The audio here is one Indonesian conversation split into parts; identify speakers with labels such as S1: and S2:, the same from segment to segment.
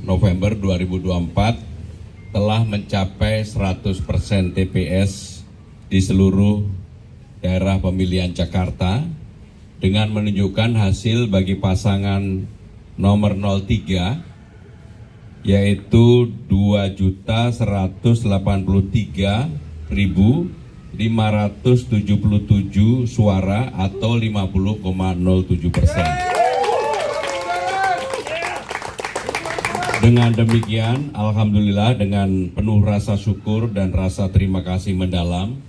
S1: November 2024 telah mencapai 100% TPS di seluruh daerah pemilihan Jakarta dengan menunjukkan hasil bagi pasangan nomor 03 yaitu 2.183.577 suara atau 50,07%. Dengan demikian, alhamdulillah dengan penuh rasa syukur dan rasa terima kasih mendalam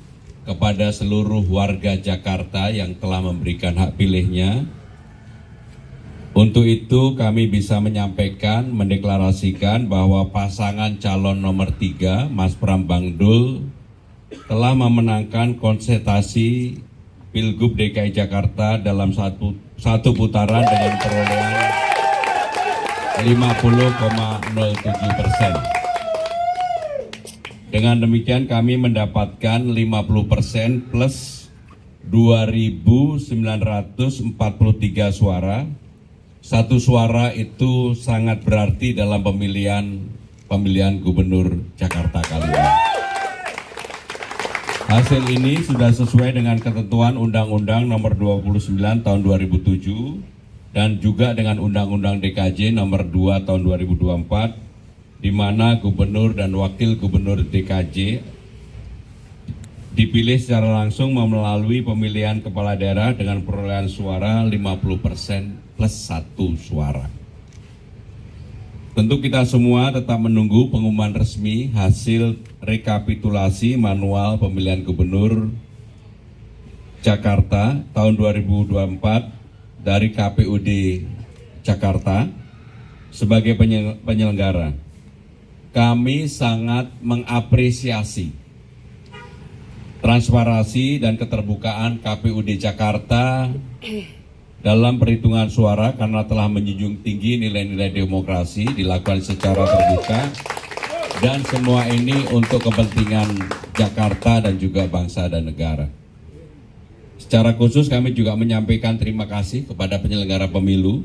S1: kepada seluruh warga Jakarta yang telah memberikan hak pilihnya. Untuk itu kami bisa menyampaikan, mendeklarasikan bahwa pasangan calon nomor 3, Mas Prambang Dul, telah memenangkan konsentrasi Pilgub DKI Jakarta dalam satu putaran dengan perolehan 50,07%. Dengan demikian kami mendapatkan 50% plus 2.943 suara. Satu suara itu sangat berarti dalam pemilihan gubernur Jakarta kali ini. Hasil ini sudah sesuai dengan ketentuan Undang-Undang Nomor 29 Tahun 2007 dan juga dengan Undang-Undang DKJ Nomor 2 Tahun 2024, di mana gubernur dan wakil gubernur DKJ dipilih secara langsung melalui pemilihan kepala daerah dengan perolehan suara 50% plus 1 suara. Tentu kita semua tetap menunggu pengumuman resmi hasil rekapitulasi manual pemilihan gubernur Jakarta tahun 2024 dari KPUD Jakarta sebagai penyelenggara. Kami sangat mengapresiasi transparansi dan keterbukaan KPUD Jakarta dalam perhitungan suara karena telah menjunjung tinggi nilai-nilai demokrasi dilakukan secara terbuka dan semua ini untuk kepentingan Jakarta dan juga bangsa dan negara. Secara khusus kami juga menyampaikan terima kasih kepada penyelenggara pemilu,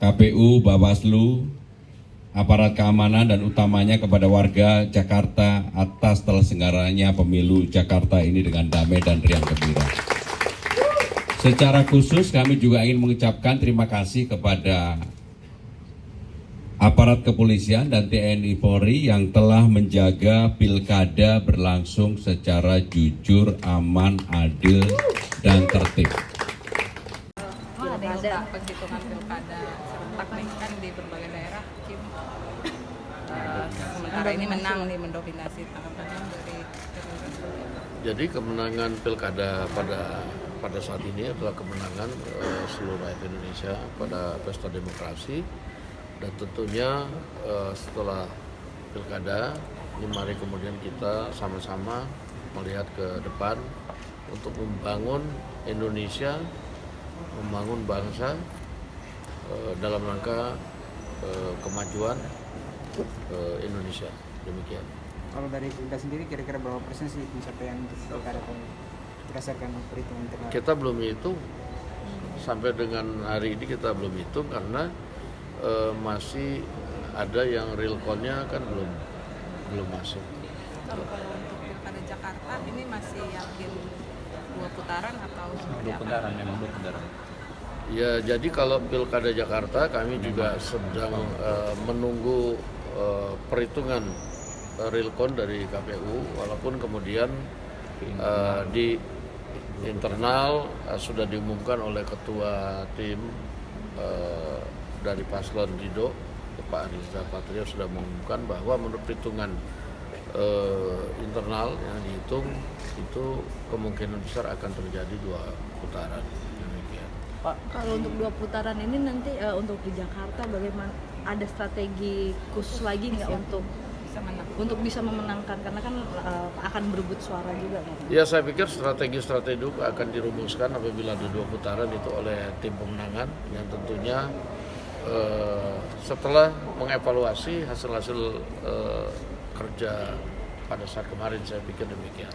S1: KPU, Bawaslu, aparat keamanan dan utamanya kepada warga Jakarta atas terselenggaranya pemilu Jakarta ini dengan damai dan riang gembira. Secara khusus kami juga ingin mengucapkan terima kasih kepada aparat kepolisian dan TNI Polri yang telah menjaga pilkada berlangsung secara jujur, aman, adil, dan tertib.
S2: Ada penghitungan pilkada serentak nih kan di berbagai daerah, Kim. Sementara ini menang nih, mendominasi tanggapannya dari.
S3: Jadi kemenangan pilkada pada saat ini adalah kemenangan seluruh rakyat Indonesia pada pesta demokrasi, dan tentunya setelah pilkada ini mari kemudian kita sama-sama melihat ke depan untuk membangun Indonesia, membangun bangsa dalam rangka kemajuan Indonesia. Demikian.
S4: Kalau dari kita sendiri kira-kira berapa persen sih pencapaian pilkada berdasarkan perhitungan internal?
S3: Kita belum hitung sampai dengan hari ini, kita belum hitung karena masih ada yang real count-nya kan belum masuk.
S2: Kalau untuk pilkada Jakarta ini masih yakin 2 putaran atau seperti apa?
S5: 2 putaran, memang 2 putaran.
S3: Ya, jadi kalau pilkada Jakarta kami juga sedang menunggu perhitungan real count dari KPU, walaupun kemudian di internal sudah diumumkan oleh ketua tim dari Paslon Rido, Pak Riza Patria sudah mengumumkan bahwa menurut perhitungan internal yang dihitung itu kemungkinan besar akan terjadi 2 putaran. Demikian.
S6: Pak, kalau untuk 2 putaran ini nanti untuk di Jakarta bagaimana, ada strategi khusus lagi nggak untuk bisa memenangkan, karena kan akan berebut suara juga kan?
S3: Ya, saya pikir strategi-strategi itu akan dirumuskan apabila ada 2 putaran itu oleh tim pemenangan yang tentunya setelah mengevaluasi hasil-hasil kerja pada saat kemarin, saya pikir demikian.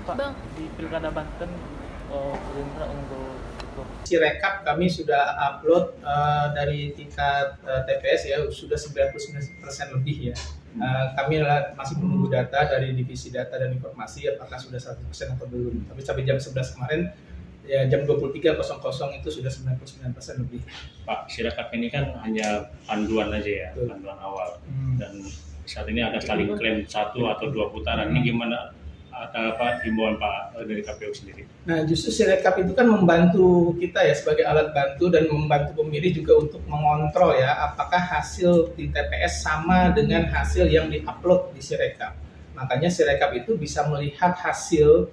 S7: Pak, Bang, di Pilkada Banten Gerindra untuk
S4: untuk
S5: Sirekap kami sudah upload dari tingkat TPS ya sudah 99% lebih ya. Kami masih menunggu data dari divisi data dan informasi apakah sudah 100% atau belum. Tapi sampai jam 11 kemarin ya jam 23.00 itu sudah 99% lebih.
S7: Pak, Sirekap ini kan hanya panduan aja ya,
S5: Betul.
S7: panduan awal. Dan saat ini ada saling klaim 1 atau 2 putaran. Ini gimana apa himbauan Pak dari KPU sendiri?
S5: Nah, justru Sirekap itu kan membantu kita ya sebagai alat bantu dan membantu pemilih juga untuk mengontrol ya apakah hasil di TPS sama dengan hasil yang diupload di Sirekap. Makanya Sirekap itu bisa melihat hasil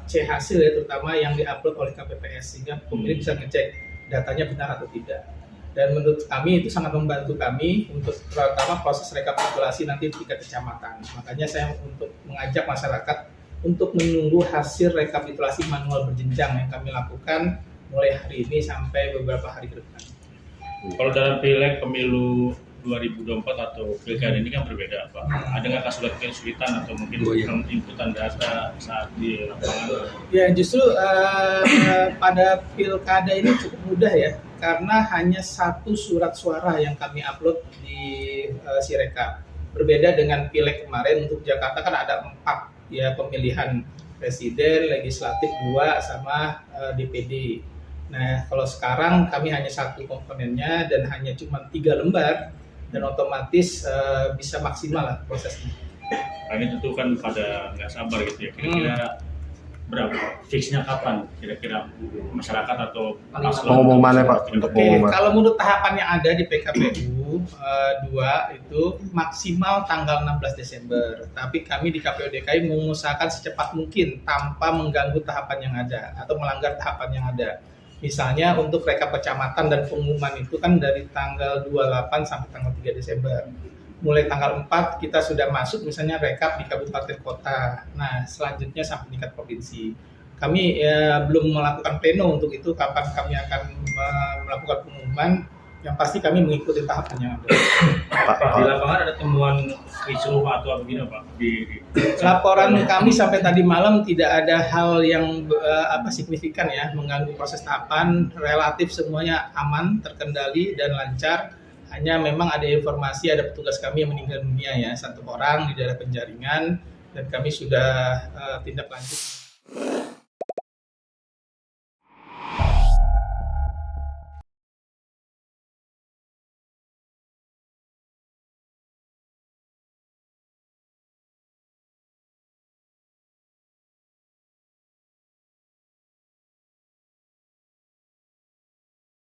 S5: hasil ya terutama yang diupload oleh KPPS sehingga pemilih bisa ngecek datanya benar atau tidak. Dan menurut kami itu sangat membantu kami untuk terutama proses rekapitulasi nanti di tingkat kecamatan. Makanya saya untuk mengajak masyarakat untuk menunggu hasil rekapitulasi manual berjenjang yang kami lakukan mulai hari ini sampai beberapa hari ke depan.
S7: Kalau dalam pileg pemilu 2024 atau pilkada ini kan berbeda, Pak. Ada nggak kesulitan atau mungkin inputan data saat di lapangan?
S5: Ya justru pada pilkada ini cukup mudah ya karena hanya 1 surat suara yang kami upload di Sirekap. Berbeda dengan pileg kemarin untuk Jakarta kan ada 4 ya pemilihan presiden, legislatif 2 sama DPD. Nah kalau sekarang kami hanya 1 komponennya dan hanya cuma 3 lembar dan otomatis bisa maksimal lah prosesnya.
S7: Nah, ini tentu kan pada nggak sabar gitu ya. Kira-kira berapa? Fixnya kapan? Kira-kira masyarakat atau
S8: pengumumannya Pak untuk
S5: Oke,
S8: pengumuman.
S5: kalau menurut tahapan yang ada di PKPU 2 itu maksimal tanggal 16 Desember. Tapi kami di KPU DKI mengusahakan secepat mungkin tanpa mengganggu tahapan yang ada atau melanggar tahapan yang ada. Misalnya untuk rekap kecamatan dan pengumuman itu kan dari tanggal 28 sampai tanggal 3 Desember. Mulai tanggal 4 kita sudah masuk misalnya rekap di kabupaten kota. Nah, selanjutnya sampai tingkat provinsi. Kami belum melakukan pleno untuk itu kapan kami akan melakukan pengumuman. Yang pasti kami mengikuti tahapan yang ada.
S7: Pak, di lapangan ada temuan kisruh atau apa gitu Pak?
S5: Laporan kami sampai tadi malam tidak ada hal yang signifikan ya mengganggu proses tahapan, relatif semuanya aman, terkendali dan lancar. Hanya memang ada informasi ada petugas kami yang meninggal dunia ya 1 orang di daerah Penjaringan dan kami sudah tindak lanjut.